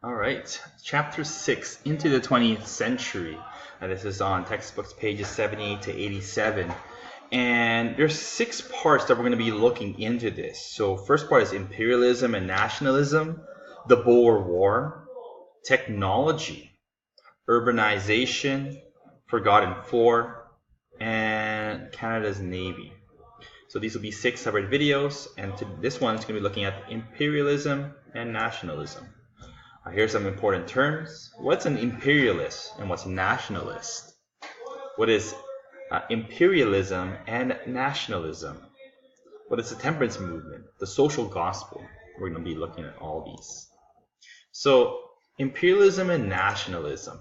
All right, Chapter 6, Into the 20th Century. This is on textbooks pages 78 to 87. And there's 6 parts that we're going to be looking into this. So first part is imperialism and nationalism, the Boer War, technology, urbanization, forgotten 4, and Canada's Navy. So these will be 6 separate videos, and this one is going to be looking at imperialism and nationalism. Here's some important terms. What's an imperialist and what's nationalist? What is imperialism and nationalism? What is the temperance movement? The social gospel? We're going to be looking at all these. So imperialism and nationalism.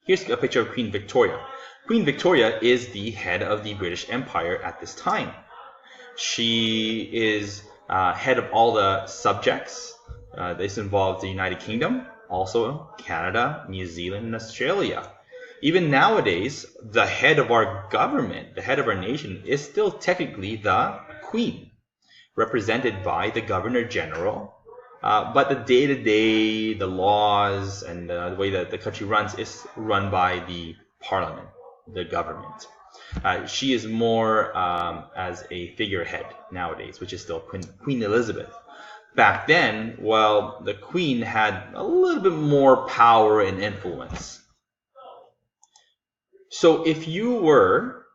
Here's a picture of Queen Victoria. Queen Victoria is the head of the British Empire at this time. She is head of all the subjects. This involves the United Kingdom, also Canada, New Zealand, and Australia. Even nowadays, the head of our government, the head of our nation, is still technically the Queen, represented by the Governor General. But the day-to-day, the laws, and the way that the country runs is run by the Parliament, the government. She is more as a figurehead nowadays, which is still Queen Elizabeth. Back then, well, the Queen had a little bit more power and influence. So if you were,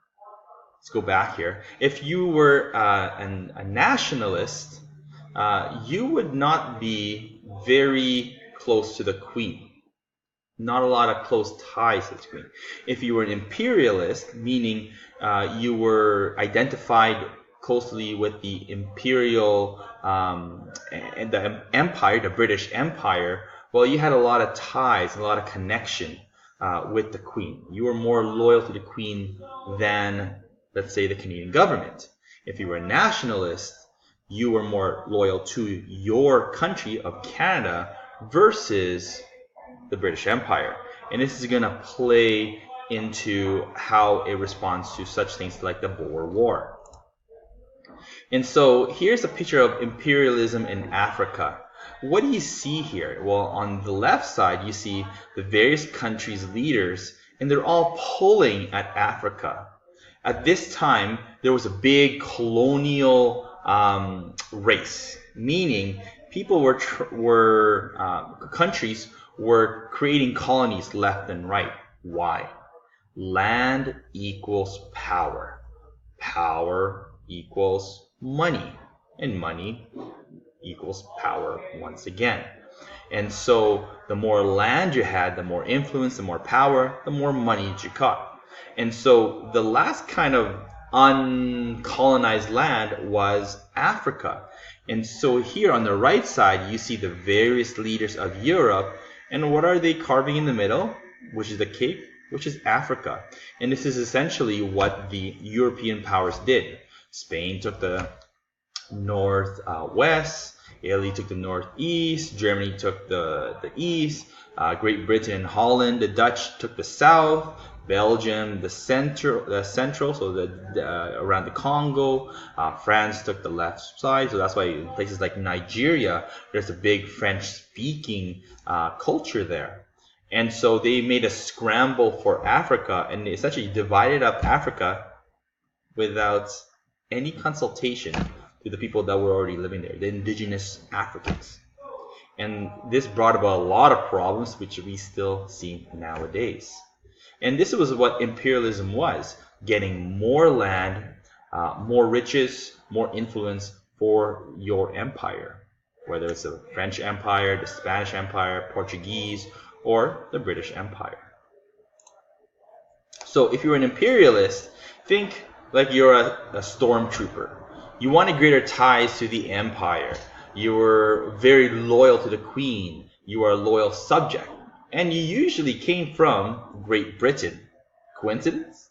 let's go back here, if you were a nationalist, you would not be very close to the Queen. Not a lot of close ties to the Queen. If you were an imperialist, meaning you were identified closely with the imperial and the empire, the British Empire, well, you had a lot of ties, a lot of connection with the Queen. You were more loyal to the Queen than, let's say, the Canadian government. If you were a nationalist, you were more loyal to your country of Canada versus the British Empire. And this is going to play into how it responds to such things like the Boer War. And so here's a picture of imperialism in Africa. What do you see here? Well, on the left side, you see the various countries' leaders, and they're all pulling at Africa. At this time, there was a big colonial race, meaning people countries were creating colonies left and right. Why? Land equals power. Power equals money, and money equals power once again. And so the more land you had, the more influence, the more power, the more money you got. And so the last kind of uncolonized land was Africa. And so here on the right side, you see the various leaders of Europe, and what are they carving in the middle? Which is the Cape, which is Africa. And this is essentially what the European powers did. Spain took the northwest, Italy took the northeast, Germany took the east, Great Britain and Holland, the Dutch took the south, Belgium the central, so around the Congo, France took the left side, so that's why in places like Nigeria, there's a big French-speaking culture there. And so they made a scramble for Africa, and they essentially divided up Africa without any consultation to the people that were already living there, the indigenous Africans. And this brought about a lot of problems, which we still see nowadays. And this was what imperialism was, getting more land, more riches, more influence for your empire, whether it's the French Empire, the Spanish Empire, Portuguese, or the British Empire. So if you're an imperialist, think like you're a stormtrooper. You wanted greater ties to the empire. You were very loyal to the Queen. You were a loyal subject. And you usually came from Great Britain. Coincidence?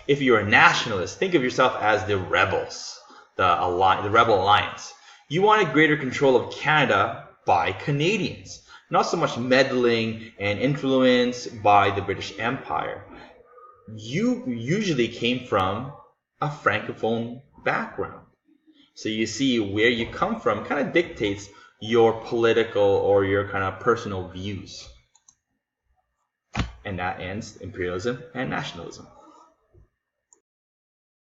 If you're a nationalist, think of yourself as the rebels, the Rebel Alliance. You wanted greater control of Canada by Canadians, not so much meddling and influence by the British Empire. You usually came from a Francophone background. So you see where you come from kind of dictates your political or your kind of personal views. And that ends imperialism and nationalism.